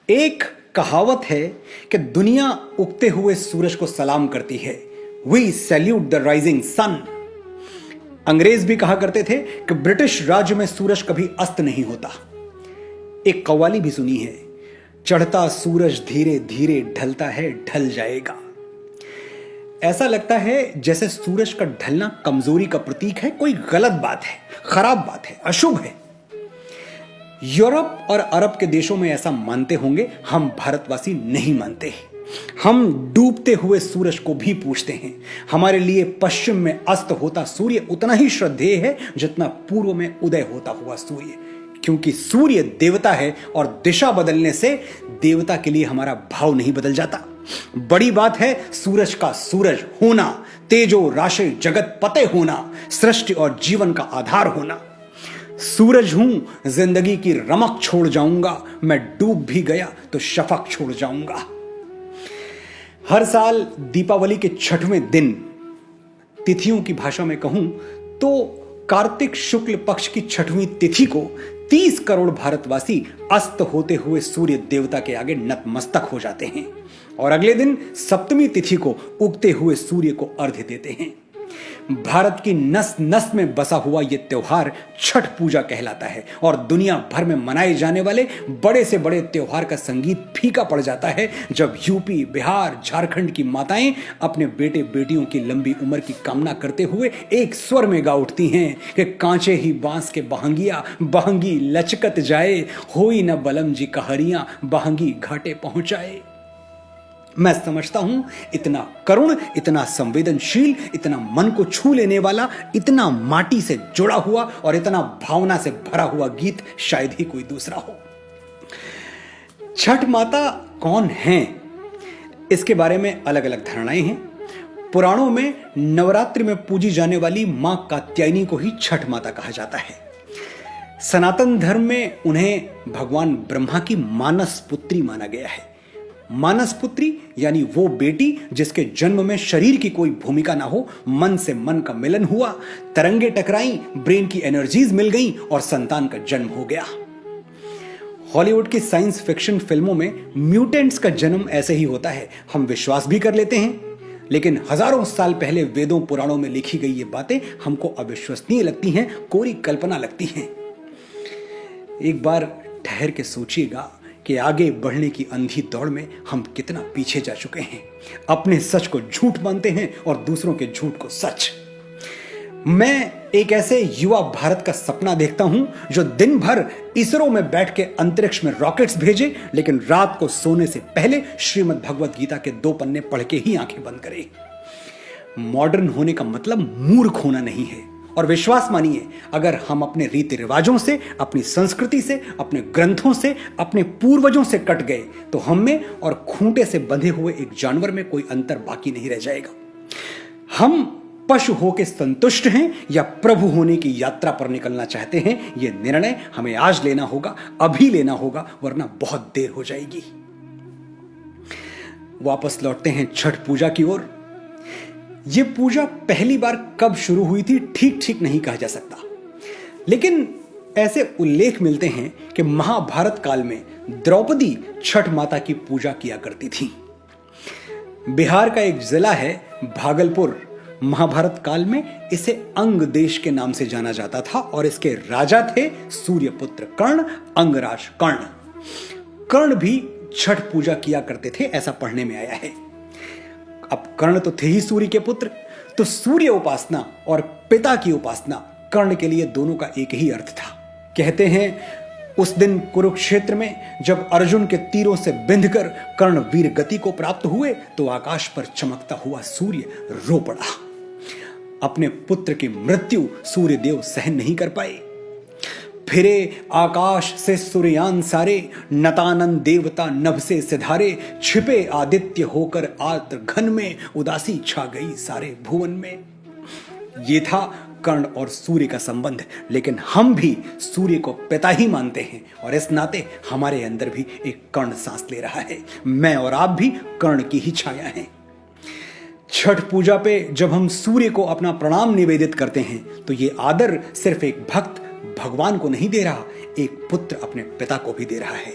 एक कहावत है कि दुनिया उगते हुए सूरज को सलाम करती है। We salute the rising sun. अंग्रेज भी कहा करते थे कि ब्रिटिश राज्य में सूरज कभी अस्त नहीं होता। एक कव्वाली भी सुनी है, चढ़ता सूरज धीरे धीरे ढलता है, ढल जाएगा। ऐसा लगता है जैसे सूरज का ढलना कमजोरी का प्रतीक है, कोई गलत बात है, खराब बात है, अशुभ है। यूरोप और अरब के देशों में ऐसा मानते होंगे, हम भारतवासी नहीं मानते। हम डूबते हुए सूरज को भी पूछते हैं। हमारे लिए पश्चिम में अस्त होता सूर्य उतना ही श्रद्धेय है जितना पूर्व में उदय होता हुआ सूर्य, क्योंकि सूर्य देवता है और दिशा बदलने से देवता के लिए हमारा भाव नहीं बदल जाता। बड़ी बात है सूरज का सूरज होना, तेजो राशि जगत पते होना, सृष्टि और जीवन का आधार होना। सूरज हूं, जिंदगी की रमक छोड़ जाऊंगा, मैं डूब भी गया तो शफक छोड़ जाऊंगा। हर साल दीपावली के 6वें दिन, तिथियों की भाषा में कहूं तो कार्तिक शुक्ल पक्ष की 6वीं तिथि को 30 करोड़ भारतवासी अस्त होते हुए सूर्य देवता के आगे नतमस्तक हो जाते हैं और अगले दिन 7वीं तिथि को उगते हुए सूर्य को अर्घ्य देते हैं। भारत की नस नस में बसा हुआ यह त्योहार छठ पूजा कहलाता है और दुनिया भर में मनाए जाने वाले बड़े से बड़े त्योहार का संगीत फीका पड़ जाता है जब यूपी, बिहार, झारखंड की माताएं अपने बेटे बेटियों की लंबी उम्र की कामना करते हुए एक स्वर में गा उठती हैं कि कांचे ही बांस के बहंगिया, बहंगी लचकत जाए, होई न बलम जी कहरियां, बहंगी घाटे पहुंचाए। मैं समझता हूं इतना करुण, इतना संवेदनशील, इतना मन को छू लेने वाला, इतना माटी से जुड़ा हुआ और इतना भावना से भरा हुआ गीत शायद ही कोई दूसरा हो। छठ माता कौन हैं, इसके बारे में अलग अलग धारणाएं हैं। पुराणों में नवरात्रि में पूजी जाने वाली मां कात्यायनी को ही छठ माता कहा जाता है। सनातन धर्म में उन्हें भगवान ब्रह्मा की मानस पुत्री माना गया है। मानस पुत्री यानी वो बेटी जिसके जन्म में शरीर की कोई भूमिका ना हो, मन से मन का मिलन हुआ, तरंगे टकराई, ब्रेन की एनर्जीज मिल गई और संतान का जन्म हो गया। हॉलीवुड की साइंस फिक्शन फिल्मों में म्यूटेंट्स का जन्म ऐसे ही होता है, हम विश्वास भी कर लेते हैं, लेकिन हजारों साल पहले वेदों पुराणों में लिखी गई ये बातें हमको अविश्वसनीय लगती हैं, कोरी कल्पना लगती हैं। एक बार ठहर के सोचिएगा कि आगे बढ़ने की अंधी दौड़ में हम कितना पीछे जा चुके हैं। अपने सच को झूठ मानते हैं और दूसरों के झूठ को सच। मैं एक ऐसे युवा भारत का सपना देखता हूं जो दिन भर इसरो में बैठ के अंतरिक्ष में रॉकेट्स भेजे, लेकिन रात को सोने से पहले श्रीमद् भगवत गीता के 2 पन्ने पढ़ के ही आंखें बंद करे। मॉडर्न होने का मतलब मूर्ख होना नहीं है। और विश्वास मानिए, अगर हम अपने रीति रिवाजों से, अपनी संस्कृति से, अपने ग्रंथों से, अपने पूर्वजों से कट गए तो हम में और खूंटे से बंधे हुए एक जानवर में कोई अंतर बाकी नहीं रह जाएगा। हम पशु होकर संतुष्ट हैं या प्रभु होने की यात्रा पर निकलना चाहते हैं, यह निर्णय हमें आज लेना होगा, अभी लेना होगा, वरना बहुत देर हो जाएगी। वापस लौटते हैं छठ पूजा की ओर। यह पूजा पहली बार कब शुरू हुई थी ठीक ठीक नहीं कहा जा सकता, लेकिन ऐसे उल्लेख मिलते हैं कि महाभारत काल में द्रौपदी छठ माता की पूजा किया करती थी। बिहार का एक जिला है भागलपुर, महाभारत काल में इसे अंग देश के नाम से जाना जाता था और इसके राजा थे सूर्यपुत्र कर्ण, अंगराज कर्ण। कर्ण भी छठ पूजा किया करते थे, ऐसा पढ़ने में आया है। अब कर्ण तो थे ही सूर्य के पुत्र, तो सूर्य उपासना और पिता की उपासना कर्ण के लिए दोनों का एक ही अर्थ था। कहते हैं उस दिन कुरुक्षेत्र में जब अर्जुन के तीरों से बिंधकर कर्ण वीर गति को प्राप्त हुए तो आकाश पर चमकता हुआ सूर्य रो पड़ा। अपने पुत्र की मृत्यु सूर्यदेव सहन नहीं कर पाए। फिरे आकाश से सूर्यान सारे, नतानन देवता नभ से सिधारे, छिपे आदित्य होकर आर्द्र घन में, उदासी छा गई सारे भुवन में। ये था कर्ण और सूर्य का संबंध, लेकिन हम भी सूर्य को पिता ही मानते हैं और इस नाते हमारे अंदर भी एक कर्ण सांस ले रहा है। मैं और आप भी कर्ण की ही छाया हैं। छठ पूजा पे जब हम सूर्य को अपना प्रणाम निवेदित करते हैं तो ये आदर सिर्फ एक भक्त भगवान को नहीं दे रहा, एक पुत्र अपने पिता को भी दे रहा है।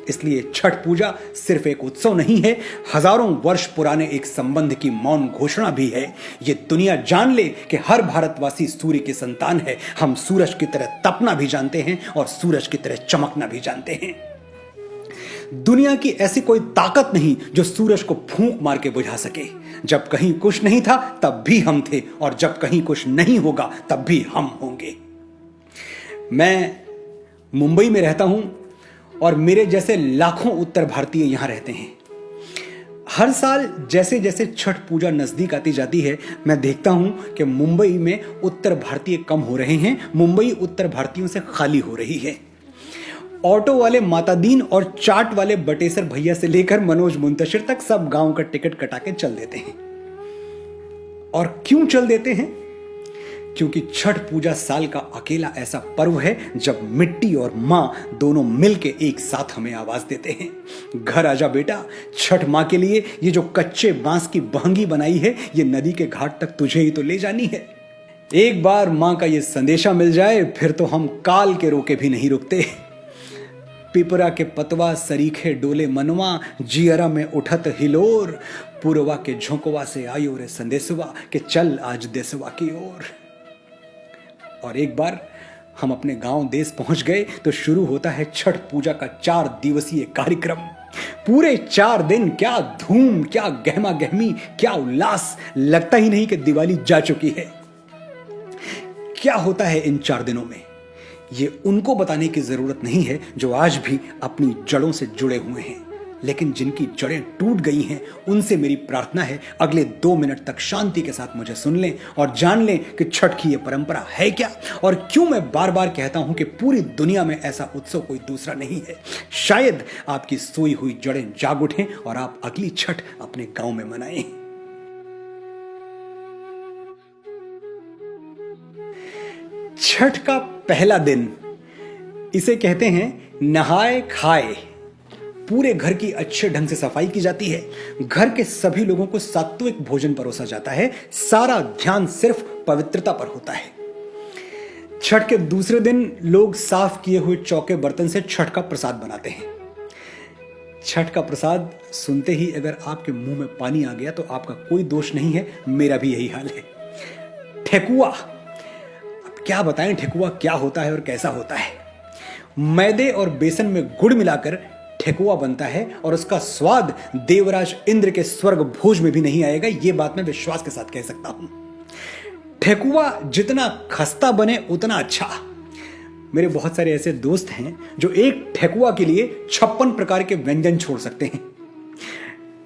इसलिए छठ पूजा सिर्फ एक उत्सव नहीं है, हजारों वर्ष पुराने एक संबंध की मौन घोषणा भी है। ये दुनिया जान ले कि हर भारतवासी सूर्य की संतान है। हम सूरज की तरह तपना भी जानते हैं और सूरज की तरह चमकना भी जानते हैं। दुनिया की ऐसी कोई ताकत नहीं जो सूरज को फूंक मार के बुझा सके। जब कहीं कुछ नहीं था तब भी हम थे, और जब कहीं कुछ नहीं होगा तब भी हम होंगे। मैं मुंबई में रहता हूं और मेरे जैसे लाखों उत्तर भारतीय यहां रहते हैं। हर साल जैसे जैसे छठ पूजा नजदीक आती जाती है, मैं देखता हूं कि मुंबई में उत्तर भारतीय कम हो रहे हैं। मुंबई उत्तर भारतीयों से खाली हो रही है। ऑटो वाले मातादीन और चाट वाले बटेसर भैया से लेकर मनोज मुंतशिर तक सब गांव का टिकट कटा के चल देते हैं। और क्यों चल देते हैं? क्योंकि छठ पूजा साल का अकेला ऐसा पर्व है जब मिट्टी और मां दोनों मिलके एक साथ हमें आवाज देते हैं, घर आजा बेटा, छठ मां के लिए ये जो कच्चे बांस की बहंगी बनाई है, ये नदी के घाट तक तुझे ही तो ले जानी है। एक बार मां का ये संदेशा मिल जाए फिर तो हम काल के रोके भी नहीं रुकते। पिपरा के पतवा सरीखे डोले मनवा, जियरा में उठत हिलोर, पुरवा के झोंकवा से आयो रे संदेशवा कि चल आज देशवा की ओर। और एक बार हम अपने गांव देश पहुंच गए तो शुरू होता है छठ पूजा का 4 दिवसीय कार्यक्रम। पूरे 4 दिन क्या धूम, क्या गहमा गहमी, क्या उल्लास, लगता ही नहीं कि दिवाली जा चुकी है। क्या होता है इन 4 दिनों में, ये उनको बताने की जरूरत नहीं है जो आज भी अपनी जड़ों से जुड़े हुए हैं। लेकिन जिनकी जड़ें टूट गई हैं, उनसे मेरी प्रार्थना है अगले 2 मिनट तक शांति के साथ मुझे सुन लें और जान लें कि छठ की ये परंपरा है क्या, और क्यों मैं बार बार कहता हूं कि पूरी दुनिया में ऐसा उत्सव कोई दूसरा नहीं है। शायद आपकी सोई हुई जड़ें जाग उठें और आप अगली छठ अपने गांव में मनाएं। छठ का पहला दिन, इसे कहते हैं नहाए खाए। पूरे घर की अच्छे ढंग से सफाई की जाती है। घर के सभी लोगों को सात्विक भोजन परोसा जाता है। सारा ध्यान सिर्फ पवित्रता पर होता है। छठ के दूसरे दिन लोग साफ किए हुए चौके बर्तन से छठ का प्रसाद बनाते हैं। छठ का प्रसाद सुनते ही अगर आपके मुंह में पानी आ गया तो आपका कोई दोष नहीं है, मेरा भी यही हाल है। ठेकुआ, अब क्या बताएं ठेकुआ क्या होता है और कैसा होता है। मैदे और बेसन में गुड़ मिलाकर ठेकुआ बनता है और उसका स्वाद देवराज इंद्र के स्वर्ग भोज में भी नहीं आएगा, यह बात मैं विश्वास के साथ कह सकता हूं। ठेकुआ जितना खस्ता बने उतना अच्छा। मेरे बहुत सारे ऐसे दोस्त हैं जो एक ठेकुआ के लिए 56 प्रकार के व्यंजन छोड़ सकते हैं।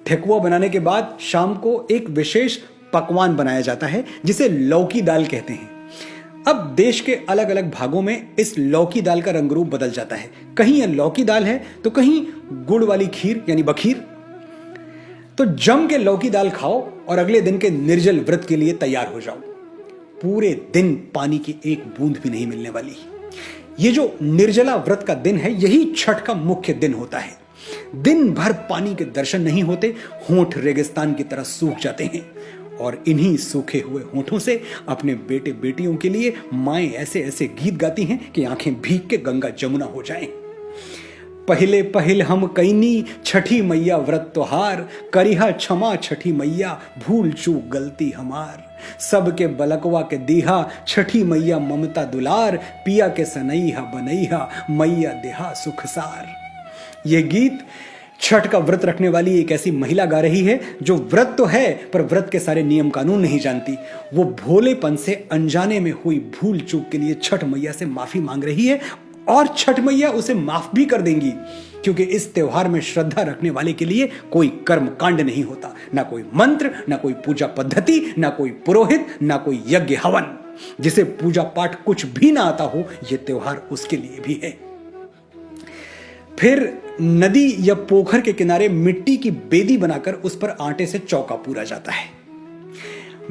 ठेकुआ बनाने के बाद शाम को एक विशेष पकवान बनाया जाता है जिसे लौकी दाल कहते हैं। अब देश के अलग अलग भागों में इस लौकी दाल का रंग रूप बदल जाता है। कहीं यह लौकी दाल है तो कहीं गुड़ वाली खीर यानी बखीर। तो जम के लौकी दाल खाओ और अगले दिन के निर्जल व्रत के लिए तैयार हो जाओ। पूरे दिन पानी की एक बूंद भी नहीं मिलने वाली। ये जो निर्जला व्रत का दिन है, यही छठ का मुख्य दिन होता है। दिन भर पानी के दर्शन नहीं होते, होंठ रेगिस्तान की तरह सूख जाते हैं और इन्हीं सूखे हुए होंठों से अपने बेटे बेटियों के लिए माएं ऐसे ऐसे गीत गाती हैं कि आंखें भीग के गंगा जमुना हो जाएं। पहले पहल हम कैनी छठी मैया व्रत त्योहार, करिहा क्षमा छठी मैया भूल चूक गलती हमार। सबके बलकवा के दीहा छठी मैया ममता दुलार, पिया के सनैहा बनैहा मैया देहा सुखसार। ये गीत छठ का व्रत रखने वाली एक ऐसी महिला गा रही है जो व्रत तो है पर व्रत के सारे नियम कानून नहीं जानती। वो भोलेपन से अनजाने में हुई भूल चूक के लिए छठ मैया से माफी मांग रही है और छठ मैया उसे माफ भी कर देंगी, क्योंकि इस त्योहार में श्रद्धा रखने वाले के लिए कोई कर्म कांड नहीं होता, ना कोई मंत्र, ना कोई पूजा पद्धति, ना कोई पुरोहित, ना कोई यज्ञ हवन। जिसे पूजा पाठ कुछ भी ना आता हो, यह त्योहार उसके लिए भी है। फिर नदी या पोखर के किनारे मिट्टी की बेदी बनाकर उस पर आटे से चौका पूरा जाता है।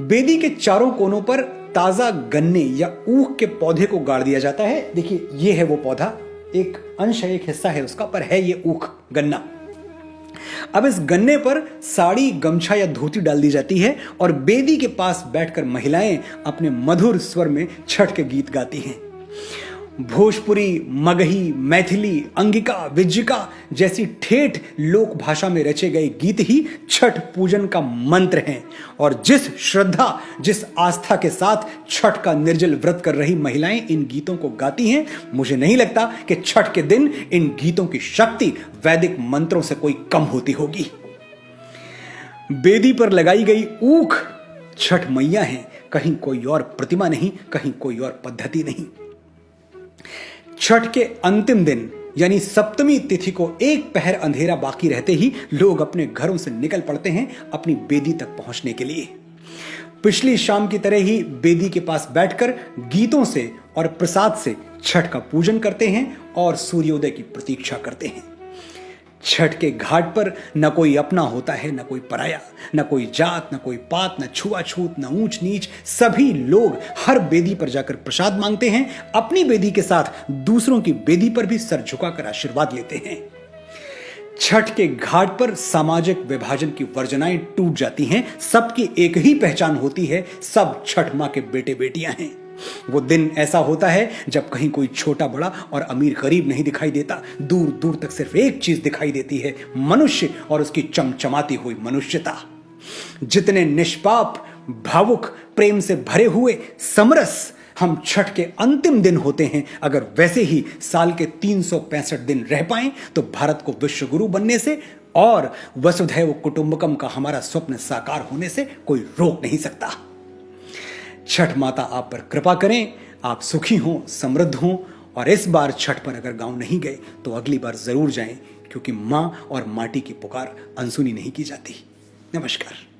बेदी के चारों कोनों पर ताजा गन्ने या ऊख के पौधे को गाड़ दिया जाता है। देखिए, ये है वो पौधा, एक अंश है, एक हिस्सा है उसका, पर है ये ऊख गन्ना। अब इस गन्ने पर साड़ी, गमछा या धोती डाल दी जाती है और बेदी के पास बैठकर महिलाएं अपने मधुर स्वर में छठ के गीत गाती हैं। भोजपुरी, मगही, मैथिली, अंगिका, विज्जिका जैसी ठेठ लोक भाषा में रचे गए गीत ही छठ पूजन का मंत्र हैं। और जिस श्रद्धा, जिस आस्था के साथ छठ का निर्जल व्रत कर रही महिलाएं इन गीतों को गाती हैं, मुझे नहीं लगता कि छठ के दिन इन गीतों की शक्ति वैदिक मंत्रों से कोई कम होती होगी। बेदी पर लगाई गई ऊख छठ मैया है, कहीं कोई और प्रतिमा नहीं, कहीं कोई और पद्धति नहीं। छठ के अंतिम दिन यानी सप्तमी तिथि को एक पहर अंधेरा बाकी रहते ही लोग अपने घरों से निकल पड़ते हैं अपनी बेदी तक पहुंचने के लिए। पिछली शाम की तरह ही बेदी के पास बैठकर गीतों से और प्रसाद से छठ का पूजन करते हैं और सूर्योदय की प्रतीक्षा करते हैं। छठ के घाट पर न कोई अपना होता है, न कोई पराया, न कोई जात, न कोई पात, न छुआछूत, न ऊंच नीच। सभी लोग हर बेदी पर जाकर प्रसाद मांगते हैं, अपनी बेदी के साथ दूसरों की बेदी पर भी सर झुकाकर आशीर्वाद लेते हैं। छठ के घाट पर सामाजिक विभाजन की वर्जनाएं टूट जाती हैं। सबकी एक ही पहचान होती है, सब छठ मां के बेटे बेटियां हैं। वो दिन ऐसा होता है जब कहीं कोई छोटा बड़ा और अमीर गरीब नहीं दिखाई देता, दूर दूर तक सिर्फ एक चीज दिखाई देती है, मनुष्य और उसकी चमचमाती हुई मनुष्यता। जितने निष्पाप, भावुक, प्रेम से भरे हुए, समरस हम छठ के अंतिम दिन होते हैं, अगर वैसे ही साल के 365 दिन रह पाएं तो भारत को विश्व गुरु बनने से और वसुधैव कुटुंबकम का हमारा स्वप्न साकार होने से कोई रोक नहीं सकता। छठ माता आप पर कृपा करें, आप सुखी हों, समृद्ध हों, और इस बार छठ पर अगर गांव नहीं गए तो अगली बार जरूर जाएं, क्योंकि मां और माटी की पुकार अनसुनी नहीं की जाती। नमस्कार।